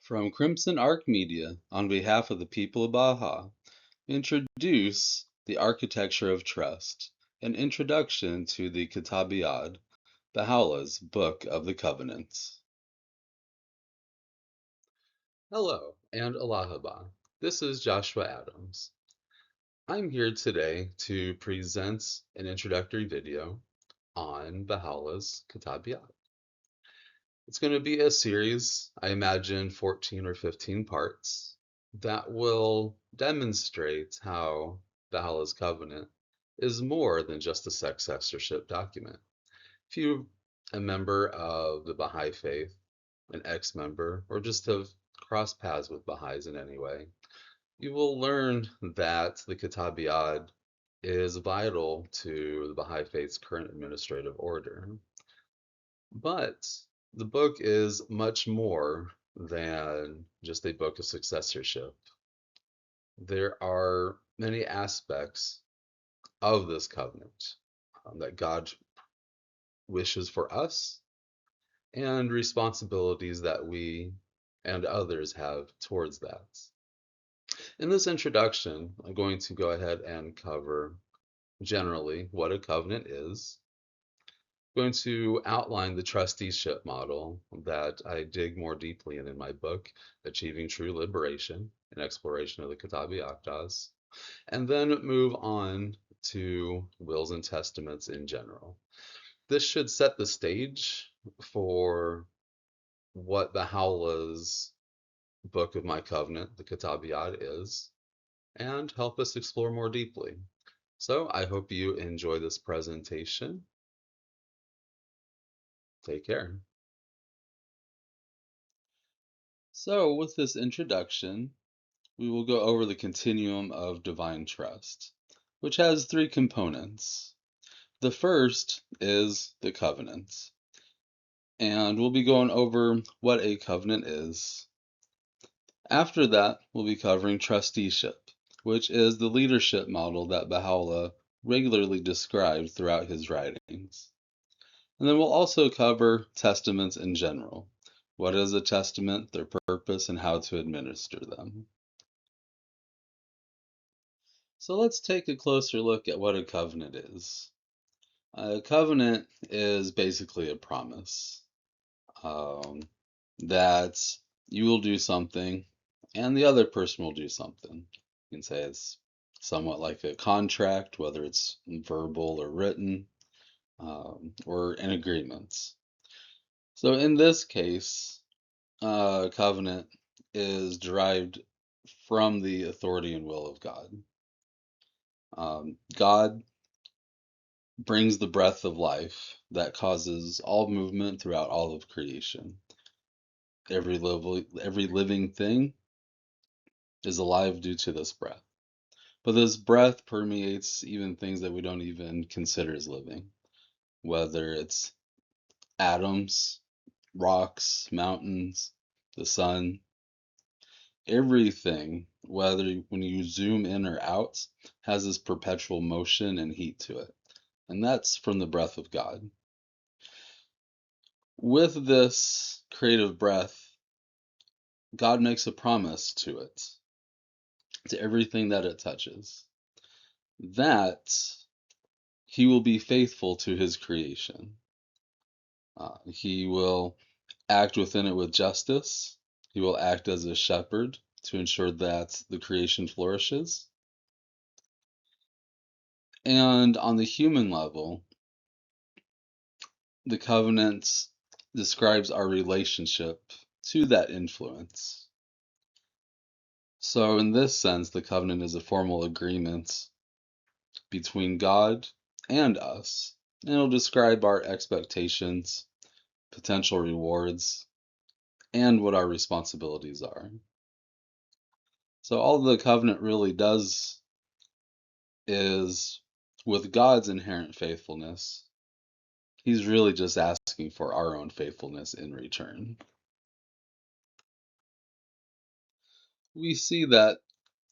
From Crimson Arc Media, on behalf of the people of Baja, introduce the Architecture of Trust, an introduction to the Kitab-i-Ahd, Baha'u'llah's Book of the Covenants. Hello, and Allahabad. This is Joshua Adams. I'm here today to present an introductory video on Baha'u'llah's Kitab-i-Ahd. It's going to be a series, I imagine 14 or 15 parts, that will demonstrate how Baha'u'llah's Covenant is more than just a successorship document. If you're a member of the Baha'i faith, an ex-member, or just have crossed paths with Baha'is in any way, you will learn that the Kitab-i-Ahd is vital to the Baha'i faith's current administrative order. But the book is much more than just a book of successorship. There are many aspects of this covenant that God wishes for us and responsibilities that we and others have towards that. In this introduction, I'm going to go ahead and cover generally what a covenant is. I'm going to outline the trusteeship model that I dig more deeply in my book, Achieving True Liberation, an exploration of the Kitab-i-Ahd, and then move on to wills and testaments in general. This should set the stage for what Baha'u'llah's Book of My Covenant, the Kitab-i-Ahd, is, and help us explore more deeply. So I hope you enjoy this presentation. Take care. So with this introduction, we will go over the continuum of divine trust, which has three components. The first is the covenant, and we'll be going over what a covenant is. After that, we'll be covering trusteeship, which is the leadership model that Baha'u'llah regularly described throughout his writings. And then we'll also cover testaments in general. What is a testament, their purpose, and how to administer them. So let's take a closer look at what a covenant is. A covenant is basically a promise that you will do something and the other person will do something. You can say it's somewhat like a contract, whether it's verbal or written, or an agreement. So in this case, covenant is derived from the authority and will of God. God brings the breath of life that causes all movement throughout all of creation. Every living thing is alive due to this breath. But this breath permeates even things that we don't even consider as living, whether it's atoms, rocks, mountains, the sun. Everything, whether when you zoom in or out, has this perpetual motion and heat to it. And that's from the breath of God. With this creative breath, God makes a promise to it, to everything that it touches, that he will be faithful to his creation. He will act within it with justice. He will act as a shepherd to ensure that the creation flourishes. And on the human level, the covenant describes our relationship to that influence. So in this sense, the covenant is a formal agreement between God and us. And it'll describe our expectations, potential rewards, and what our responsibilities are. So all the covenant really does is, with God's inherent faithfulness, he's really just asking for our own faithfulness in return. We see that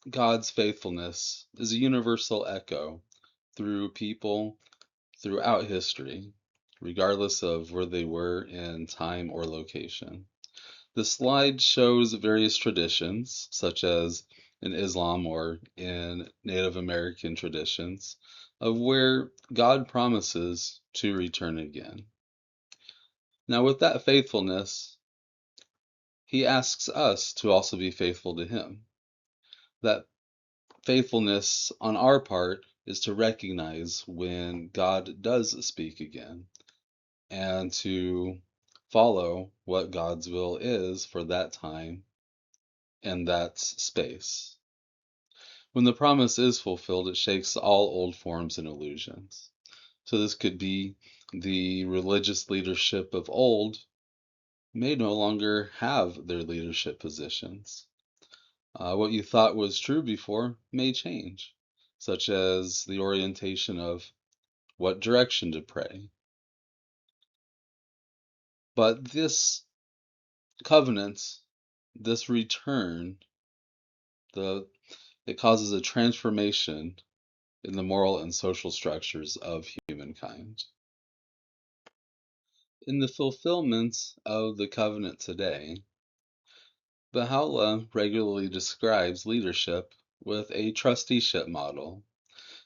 God's faithfulness is a universal echo through people throughout history, regardless of where they were in time or location. The slide shows various traditions, such as in Islam or in Native American traditions, of where God promises to return again. Now, with that faithfulness, he asks us to also be faithful to him. That faithfulness on our part is to recognize when God does speak again and to follow what God's will is for that time and that space. When the promise is fulfilled, it shakes all old forms and illusions. So this could be the religious leadership of old may no longer have their leadership positions. What you thought was true before may change, such as the orientation of what direction to pray. But this covenant, this return, it causes a transformation in the moral and social structures of humankind. In the fulfillment of the covenant today, Baha'u'llah regularly describes leadership with a trusteeship model.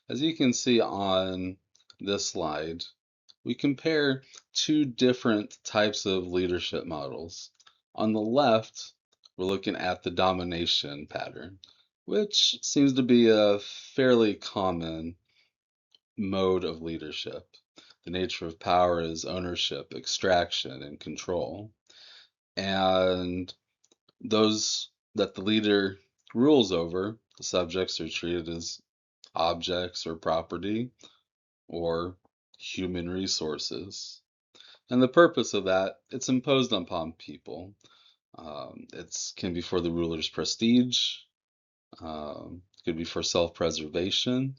As you can see on this slide, we compare two different types of leadership models. On the left, we're looking at the domination pattern, which seems to be a fairly common mode of leadership. The nature of power is ownership, extraction, and control. And those that the leader rules over, the subjects are treated as objects or property or human resources. And the purpose of that, it's imposed upon people. It can be for the ruler's prestige, it could be for self-preservation,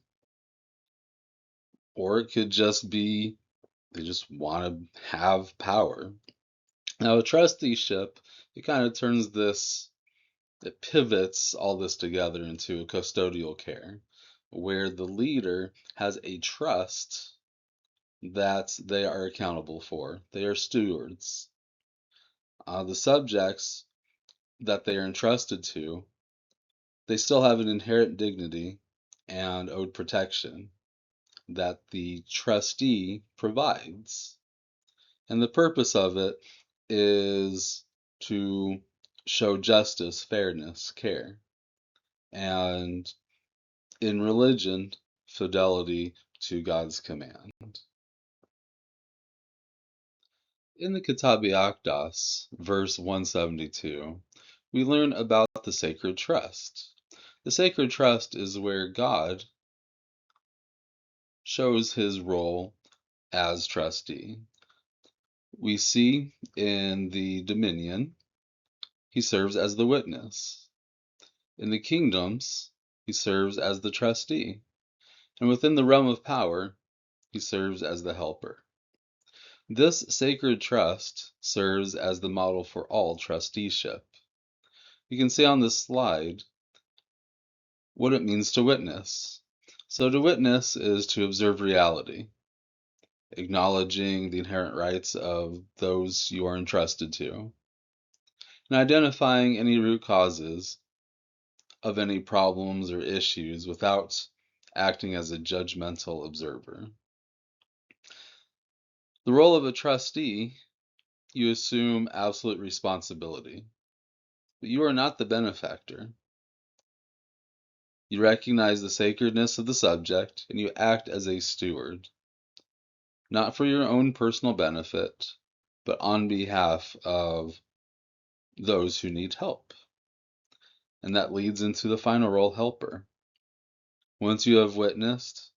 or it could just be they just want to have power. Now, a trusteeship, it kind of turns this, it pivots all this together into a custodial care, where the leader has a trust that they are accountable for. They are stewards. The subjects that they are entrusted to, they still have an inherent dignity and owed protection that the trustee provides. And the purpose of it is to show justice, fairness, care, and in religion, fidelity to God's command. In the Kitab-i-Ahd, verse 172, we learn about the sacred trust. The sacred trust is where God shows his role as trustee. We see in the dominion, he serves as the witness. In the kingdoms, he serves as the trustee. And within the realm of power, he serves as the helper. This sacred trust serves as the model for all trusteeship. You can see on this slide what it means to witness. So to witness is to observe reality, acknowledging the inherent rights of those you are entrusted to, and identifying any root causes of any problems or issues without acting as a judgmental observer. The role of a trustee, you assume absolute responsibility, but you are not the benefactor. You recognize the sacredness of the subject and you act as a steward, not for your own personal benefit, but on behalf of those who need help. And that leads into the final role, helper. Once you have witnessed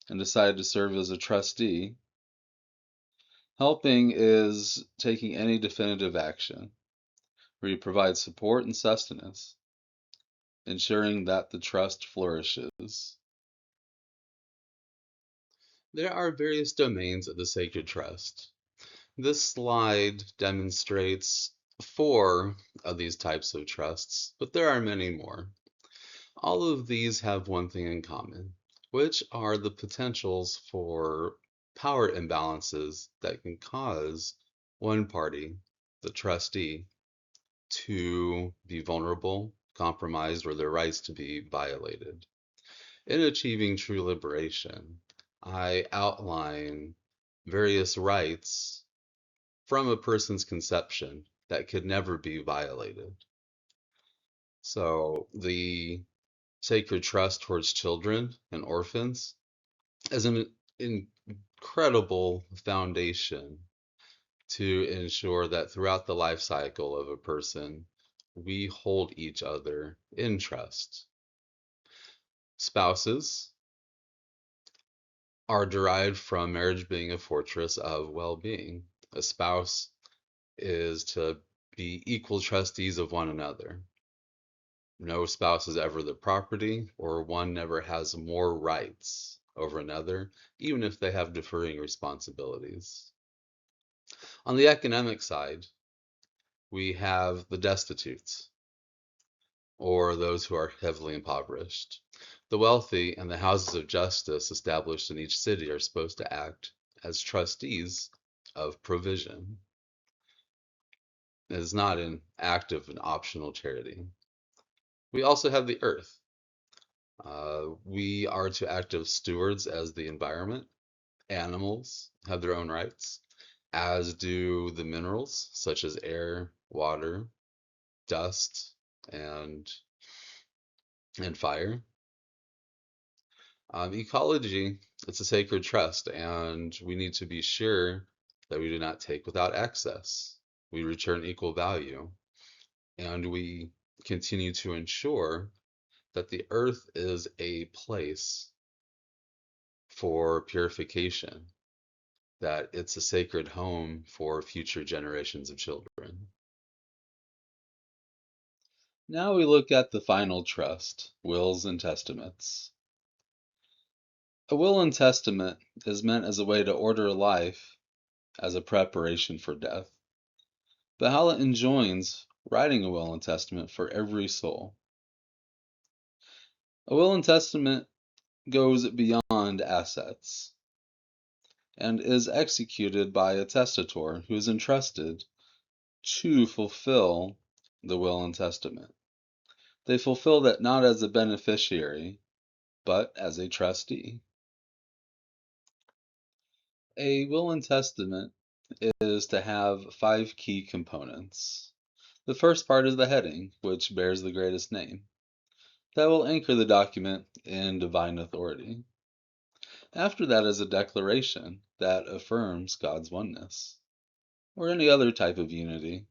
and decided to serve as a trustee, helping is taking any definitive action where you provide support and sustenance, ensuring that the trust flourishes. There are various domains of the sacred trust. This slide demonstrates 4 of these types of trusts, but there are many more. All of these have one thing in common, which are the potentials for power imbalances that can cause one party, the trustee, to be vulnerable, compromised, or their rights to be violated. In achieving true liberation, I outline various rights from a person's conception that could never be violated. So the sacred trust towards children and orphans is an incredible foundation to ensure that throughout the life cycle of a person, we hold each other in trust. Spouses are derived from marriage being a fortress of well-being. A spouse is to be equal trustees of one another. No spouse is ever the property, or one never has more rights over another, even if they have differing responsibilities. On the economic side, we have the destitute, or those who are heavily impoverished. The wealthy and the houses of justice established in each city are supposed to act as trustees of provision. It is not an active and optional charity. We also have the earth. We are to act as stewards as the environment. Animals have their own rights, as do the minerals, such as air, water, dust, and fire. Ecology, it's a sacred trust, and we need to be sure that we do not take without excess. We return equal value, and we continue to ensure that the earth is a place for purification, that it's a sacred home for future generations of children. Now we look at the final trust, wills and testaments. A will and testament is meant as a way to order life as a preparation for death. Baha'u'llah enjoins writing a will and testament for every soul. A will and testament goes beyond assets and is executed by a testator who is entrusted to fulfill the will and testament. They fulfill that not as a beneficiary, but as a trustee. A will and testament is to have 5 key components. The first part is the heading, which bears the greatest name. That will anchor the document in divine authority. After that is a declaration that affirms God's oneness, or any other type of unity.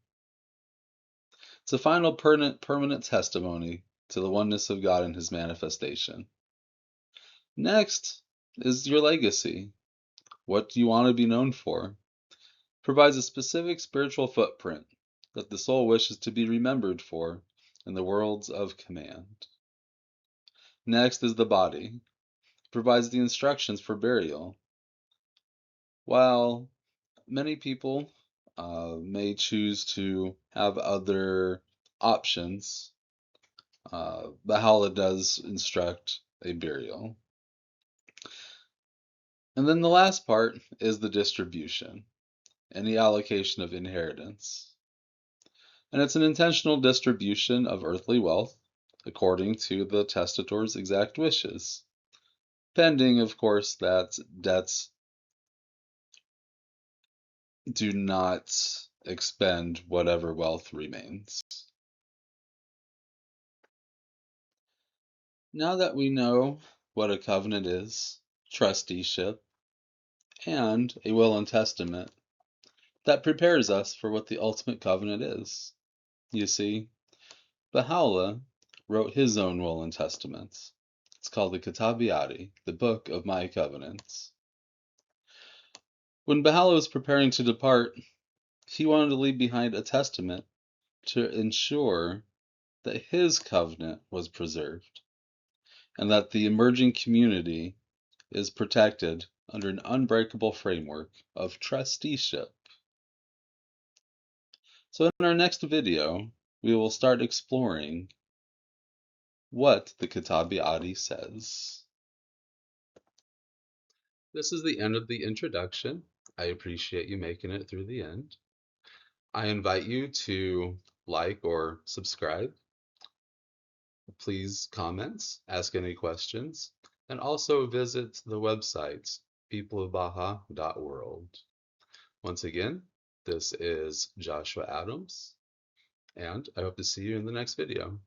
It's a final permanent testimony to the oneness of God and His manifestation. Next is your legacy. What do you want to be known for? Provides a specific spiritual footprint that the soul wishes to be remembered for in the worlds of command. Next is the body. Provides the instructions for burial. While many people may choose to have other options, Baha'u'llah does instruct a burial. And then the last part is the distribution and the allocation of inheritance. And it's an intentional distribution of earthly wealth according to the testator's exact wishes, pending, of course, that debts do not expend whatever wealth remains. Now that we know what a covenant is, trusteeship, and a will and testament, that prepares us for what the ultimate covenant is. You see, Baha'u'llah wrote his own will and testament. It's called the Kitab-i-Ahd, the Book of My Covenants. When Baha'u'llah was preparing to depart, he wanted to leave behind a testament to ensure that his covenant was preserved and that the emerging community is protected under an unbreakable framework of trusteeship. So in our next video, we will start exploring what the Kitab-i-Ahd says. This is the end of the introduction. I appreciate you making it through the end. I invite you to like or subscribe. Please comment, ask any questions, and also visit the website peopleofbaha.world. Once again, this is Joshua Adams, and I hope to see you in the next video.